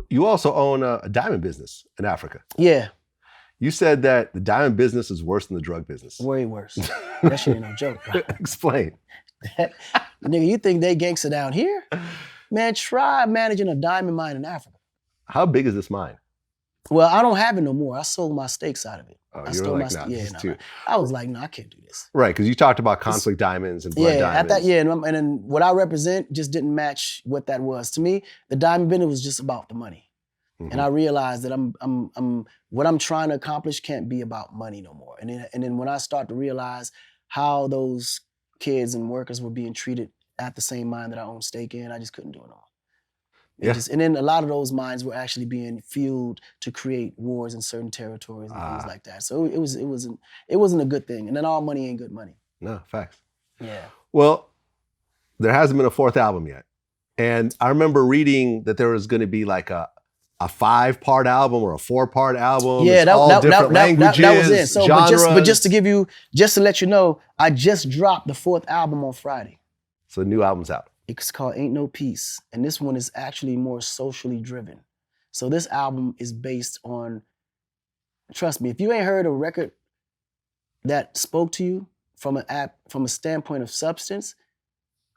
you also own a diamond business in Africa. Yeah. You said that the diamond business is worse than the drug business. Way worse. That shit ain't no joke, bro. Explain. Nigga, you think they gangster down here? Man, try managing a diamond mine in Africa. How big is this mine? Well, I don't have it no more. I sold my stakes out of it. Oh, I you're stole like, my nah, this is too... I was like, no, I can't do this. Right, because you talked about conflict diamonds and blood diamonds. And then what I represent just didn't match what that was. To me, the diamond business was just about the money. Mm-hmm. And I realized that what I'm trying to accomplish can't be about money no more. And then when I start to realize how those kids and workers were being treated at the same mine that I own stake in, I just couldn't do it no more. And then a lot of those mines were actually being fueled to create wars in certain territories and things like that. So it wasn't a good thing. And then all money ain't good money. No, facts. Yeah. Well, there hasn't been a fourth album yet. And I remember reading that there was going to be like a 5-part album or a 4-part album. Yeah, different languages, that was it. So, genres. but just to let you know, I just dropped the 4th album on Friday. So the new album's out. It's called Ain't No Peace. And this one is actually more socially driven. So this album is based on, trust me, if you ain't heard a record that spoke to you from a standpoint of substance,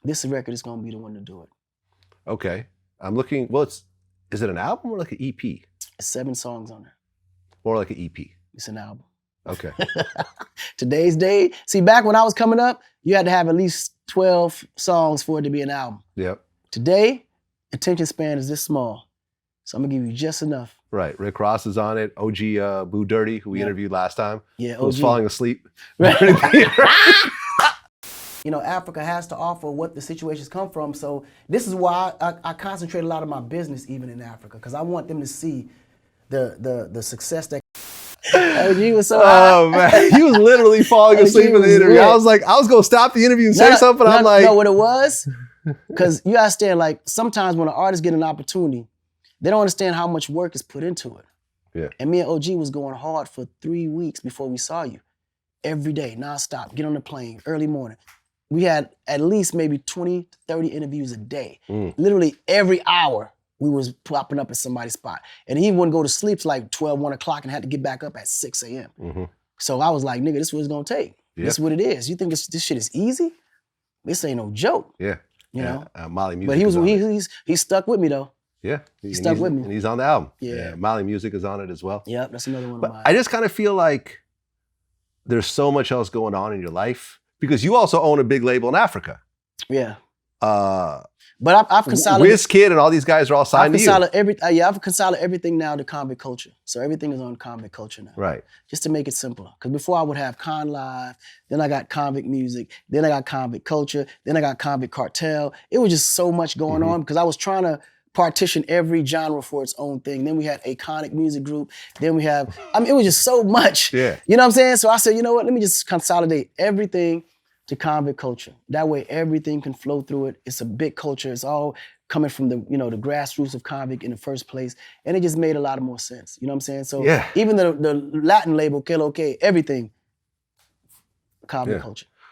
this record is gonna be the one to do it. Okay. I'm looking, is it an album or like an EP? It's 7 songs on there. Or like an EP? It's an album. Okay. Today's day, see, back when I was coming up, you had to have at least 12 songs for it to be an album. Yep. Today, attention span is this small. So I'm gonna give you just enough. Right. Rick Ross is on it. OG Boo Dirty, who we interviewed last time. Yeah, who was falling asleep. Right. You know, Africa has to offer what the situations come from. So this is why I concentrate a lot of my business even in Africa, because I want them to see the success that OG was so man, he was literally falling asleep in the interview. I was like, I was gonna stop the interview and say something. I'm like, no, what it was, because you understand, like sometimes when an artist get an opportunity, they don't understand how much work is put into it. Yeah. And me and OG was going hard for 3 weeks before we saw you. Every day, nonstop, get on the plane, early morning. We had at least maybe 20 to 30 interviews a day. Literally every hour, we was popping up at somebody's spot. And he wouldn't go to sleep till like 12, 1 o'clock and had to get back up at 6 a.m. Mm-hmm. So I was like, nigga, this is what it's gonna take. Yep. This is what it is. You think this shit is easy? This ain't no joke. Yeah. You know? Mali Music. But he's stuck with me though. Yeah. He stuck with me. And he's on the album. Yeah. Mali Music is on it as well. Yeah, that's another one but of mine. I just kind of feel like there's so much else going on in your life because you also own a big label in Africa. Yeah. But I've consolidated. WizKid and all these guys are all signed to you. I've consolidated everything now to convict culture. So everything is on convict culture now. Right. Just to make it simpler. Because before I would have Con Live, then I got convict music, then I got convict culture, then I got convict cartel. It was just so much going on because I was trying to partition every genre for its own thing. Then we had Akonic Music Group. Then we have, it was just so much. Yeah. You know what I'm saying? So I said, you know what? Let me just consolidate everything to convict culture. That way everything can flow through it. It's a big culture. It's all coming from the grassroots of convict in the first place. And it just made a lot more sense. You know what I'm saying? So even the Latin label, Que Lo Que, everything, convict culture.